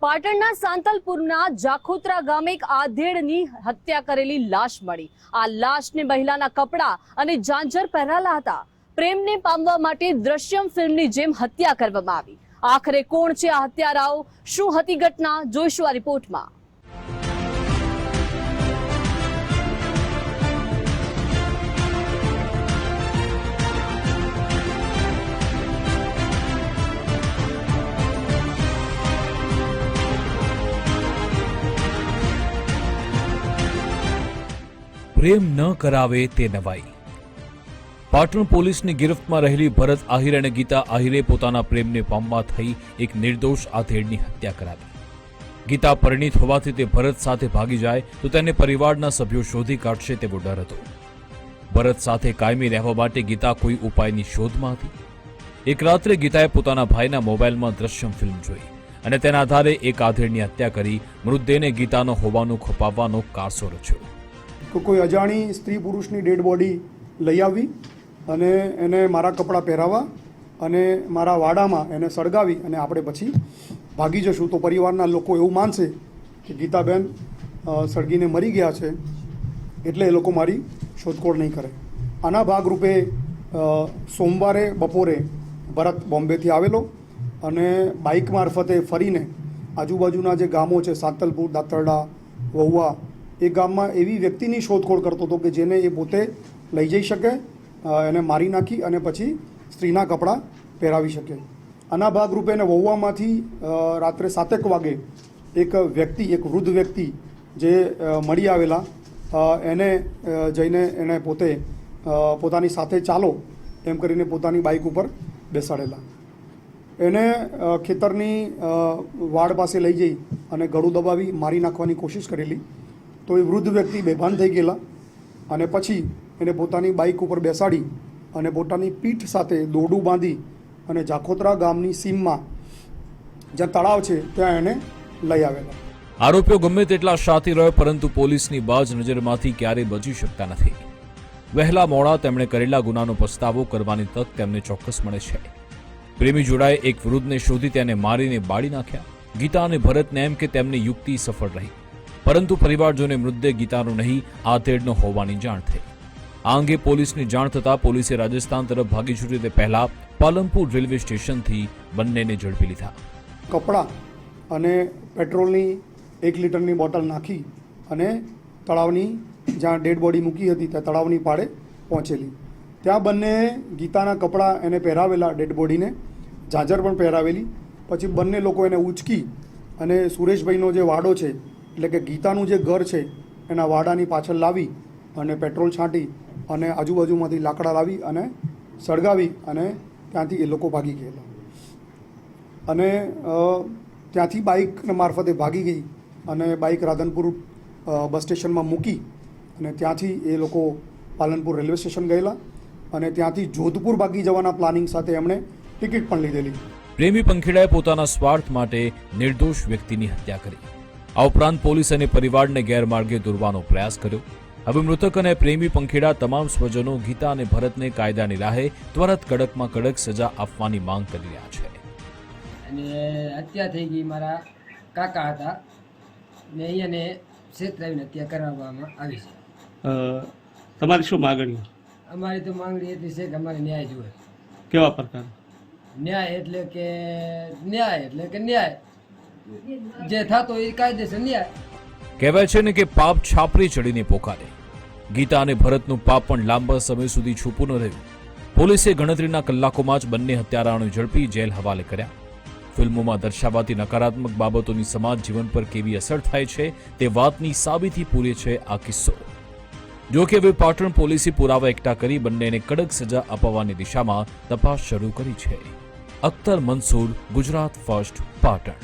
પાટણના સાંતલપુરના જાખોત્રા ગામે એક આધેડની હત્યા કરેલી લાશ મળી। આ લાશને મહિલાના કપડાં અને ઝાંઝર પહેરાલા હતા। પ્રેમને પામવા માટે દ્રશ્યમ ફિલ્મની જેમ હત્યા કરવામાં આવી। આખરે કોણ છે આ હત્યારાઓ, શું હતી ઘટના, જોઈશું આ રિપોર્ટમાં। પ્રેમ ન કરાવે તે નવાઈ। પાટણ પોલીસની ગિરફ્તમાં રહેલી ભરત આહિર અને ગીતા આહિરે પોતાના પ્રેમને પામવા થઈ એક નિર્દોષ આધેડની હત્યા કરાવી। ગીતા પરિણીત હોવાથી તે ભરત સાથે ભાગી જાય તો તેને પરિવારના સભ્યો શોધી કાઢશે તેવો ડર હતો। ભરત સાથે કાયમી રહેવા માટે ગીતા કોઈ ઉપાયની શોધમાં હતી। એક રાત્રે ગીતાએ પોતાના ભાઈના મોબાઈલમાં દ્રશ્યમ ફિલ્મ જોઈ અને તેના આધારે એક આધેડની હત્યા કરી મૃતદેહને ગીતાનો હોવાનું ખપાવવાનો કારસો રચ્યો। કોઈ અજાણી સ્ત્રી પુરુષની ડેડ બોડી લઈ આવી અને એને મારા કપડાં પહેરાવા અને મારા વાડામાં એને સળગાવી અને આપણે પછી ભાગી જશું તો પરિવારના લોકો એવું માનશે કે ગીતાબેન સળગીને મરી ગયા છે, એટલે એ લોકો મારી શોધખોળ નહીં કરે। આના ભાગરૂપે સોમવારે બપોરે ભરત બોમ્બેથી આવેલો અને બાઇક મારફતે ફરીને આજુબાજુના જે ગામો છે સાંતલપુર, દાતરડા, વહુવા, એ ગામમાં એવી વ્યક્તિની શોધખોળ કરતો હતો કે જેને એ પોતે લઈ જઈ શકે, એને મારી નાખી અને પછી સ્ત્રીના કપડાં પહેરાવી શકે। આના ભાગરૂપે એને વહુવામાંથી રાત્રે 7 વાગે એક વૃદ્ધ વ્યક્તિ જે મળી આવેલા એને જઈને એને પોતાની સાથે ચાલો એમ કરીને પોતાની બાઇક ઉપર બેસાડેલા। એને ખેતરની વાડ પાસે લઈ જઈ અને ગળું દબાવી મારી નાખવાની કોશિશ કરેલી તો એ વૃદ્ધ વ્યક્તિ બેભાન થઈ ગયેલા અને પછી એને પોતાની બાઇક ઉપર બેસાડી અને પોતાની પીઠ સાથે દોરડું બાંધી અને જાખોત્રા ગામની સીમમાં જ્યાં તળાવ છે ત્યાં એને લઈ આવેલા। આરોપીઓ ગમે તેટલા શાતી રહ્યો પરંતુ પોલીસની બાજ નજરમાંથી ક્યારેય બચી શકતા નથી। વહેલા મોડા તેમણે કરેલા ગુનાનો પસ્તાવો કરવાની તક તેમને ચોક્કસ મળે છે। પ્રેમી જોડાએ એક વૃદ્ધને શોધી તેને મારીને બાળી નાખ્યા। ગીતા અને ભરતને એમ કે તેમની યુક્તિ સફળ રહી, પરંતુ પરિવારજોને મૃતદેહ ગીતાનો નહીં આધેડનો હોવાની જાણ થઈ। આ અંગે પોલીસની જાણ થતાં પોલીસે રાજસ્થાન તરફ ભાગી છૂટે તે પહેલા પાલનપુર રેલવે સ્ટેશનથી બંનેને ઝડપી લીધા। કપડાં અને પેટ્રોલની 1 લીટરની બોટલ નાખી અને તળાવની જ્યાં ડેડ બોડી મૂકી હતી ત્યાં તળાવની પાળે પહોંચેલી। ત્યાં બંને ગીતાના કપડાં એને પહેરાવેલા, ડેડ બોડીને ઝાંઝર પણ પહેરાવેલી। પછી બંને લોકો એને ઉંચકી અને સુરેશભાઈનો જે વાડો છે એટલે કે ગીતાનું જે ઘર છે એના વાડાની પાછળ લાવી અને પેટ્રોલ છાંટી અને આજુબાજુમાંથી લાકડા લાવી અને સળગાવી અને ત્યાંથી એ લોકો ભાગી ગયેલા। અને ત્યાંથી બાઇક મારફતે ભાગી ગઈ અને બાઇક રાધનપુર બસ સ્ટેશનમાં મૂકી અને ત્યાંથી એ લોકો પાલનપુર રેલવે સ્ટેશન ગયેલા અને ત્યાંથી જોધપુર ભાગી જવાના પ્લાનિંગ સાથે એમણે ટિકિટ પણ લીધેલી। પ્રેમી પંખીડાએ પોતાના સ્વાર્થ માટે નિર્દોષ વ્યક્તિની હત્યા કરી। આ ઉપરાંત પોલીસ અને પરિવારને ગેરમાર્ગે દોરવાનો પ્રયાસ કર્યો। હવે મૃતક અને પ્રેમી પંખીડા તમામ સ્વજનો ગીતા અને ભરતને કાયદાની રાહે ત્વરિત કડકમાં કડક સજા આપવાની માંગ કરી રહ્યા છે। અને હત્યા થઈ ગઈ, મારા કાકા હતા ને અહીંયાને છેતરાવીને હત્યા કરવામાં આવી છે। તમારી શું માગણી? અમારી તો માંગણી એટલી છે કે અમારે ન્યાય જોઈએ। કેવા પ્રકાર? ન્યાય એટલે કે ન્યાય જે થતો એ કાયદેસર ન્યાય। કહેવાય છે ને કે પાપ છાપરી ચડીને પોકારે। ગીતા અને ભરતનું પાપ પણ લાંબા સમય સુધી છૂપું ન રહ્યું। પોલીસે ગણતરીના કલાકોમાં જ બંને હત્યારાઓને ઝડપી જેલ હવાલે કર્યા। ફિલ્મોમાં દર્શાવાતી નકારાત્મક બાબતોની સમાજ જીવન પર કેવી અસર થાય છે તે વાતની સાબિતી પૂરે છે આ કિસ્સો। જો કે હવે પાટણ પોલીસે પુરાવા એકઠા કરી બંનેને કડક સજા અપાવવાની દિશામાં તપાસ શરૂ કરી છે। અખ્તર મંસૂર, ગુજરાત ફર્સ્ટ, પાટણ।